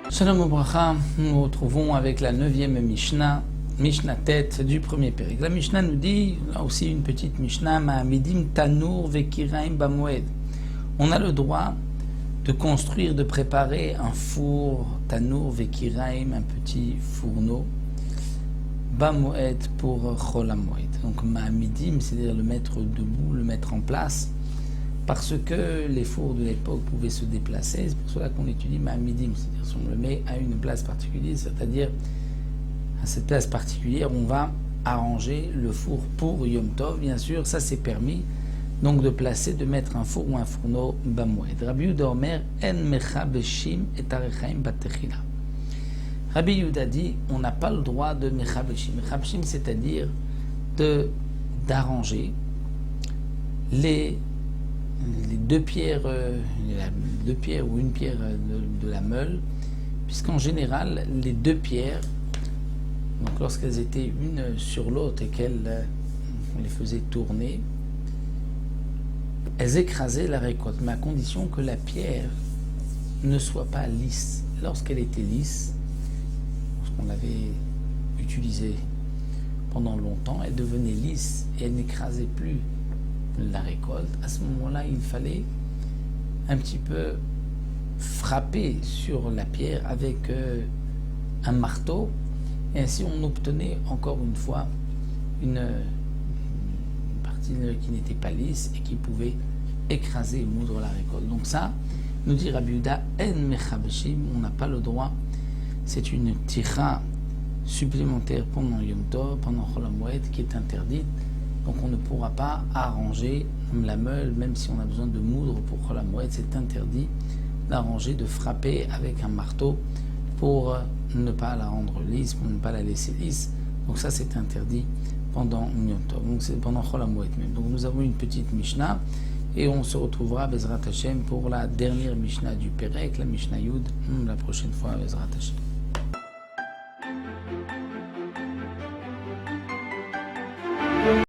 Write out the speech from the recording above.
Shalom Obracha, nous nous retrouvons avec la 9e Mishnah, Mishnah tête du premier pérec. La Mishnah nous dit, là aussi une petite Mishnah, Ma'amidim Tanur Vekiraim Bamoed. On a le droit de construire, de préparer un four, Tanur Vekiraim, un petit fourneau, Bamoed pour Chol HaMoed. Donc Ma'amidim, c'est-à-dire le mettre debout, le mettre en place, parce que les fours de l'époque pouvaient se déplacer. C'est pour cela qu'on étudie Ma'amidim, c'est-à-dire si on le met à une place particulière, c'est-à-dire à cette place particulière, on va arranger le four pour Yom Tov. Bien sûr, ça c'est permis, donc de placer, de mettre un four ou un fourneau Bamoed. Rabbi Yehuda Omer, En mechabeshim et arechaim batechila. Rabbi Yehuda dit, on n'a pas le droit de mechabeshim. Mechabeshim, c'est-à-dire d'arranger les deux pierres ou une pierre de la meule, puisqu'en général, les deux pierres, donc lorsqu'elles étaient une sur l'autre et on les faisait tourner, elles écrasaient la récolte, mais à condition que la pierre ne soit pas lisse. Lorsqu'elle était lisse, lorsqu'on l'avait utilisée pendant longtemps, elle devenait lisse et elle n'écrasait plus la récolte. À ce moment-là, il fallait un petit peu frapper sur la pierre avec un marteau, et ainsi on obtenait encore une fois une partie qui n'était pas lisse et qui pouvait écraser et moudre la récolte. Donc ça, nous dit Rabbi Yehuda, En mechabeshim, on n'a pas le droit, c'est une tira supplémentaire pendant Yom Tov, pendant Chol HaMoed, qui est interdite. Donc on ne pourra pas arranger la meule, même si on a besoin de moudre pour Chol HaMoed, c'est interdit d'arranger, de frapper avec un marteau pour ne pas la rendre lisse, pour ne pas la laisser lisse. Donc ça c'est interdit pendant Yom Tov, donc c'est pendant Chol HaMoed même. Donc nous avons une petite Mishnah et on se retrouvera Bezrat Hashem pour la dernière Mishnah du Pérec, la Mishnah Yud, la prochaine fois Bezrat Hashem.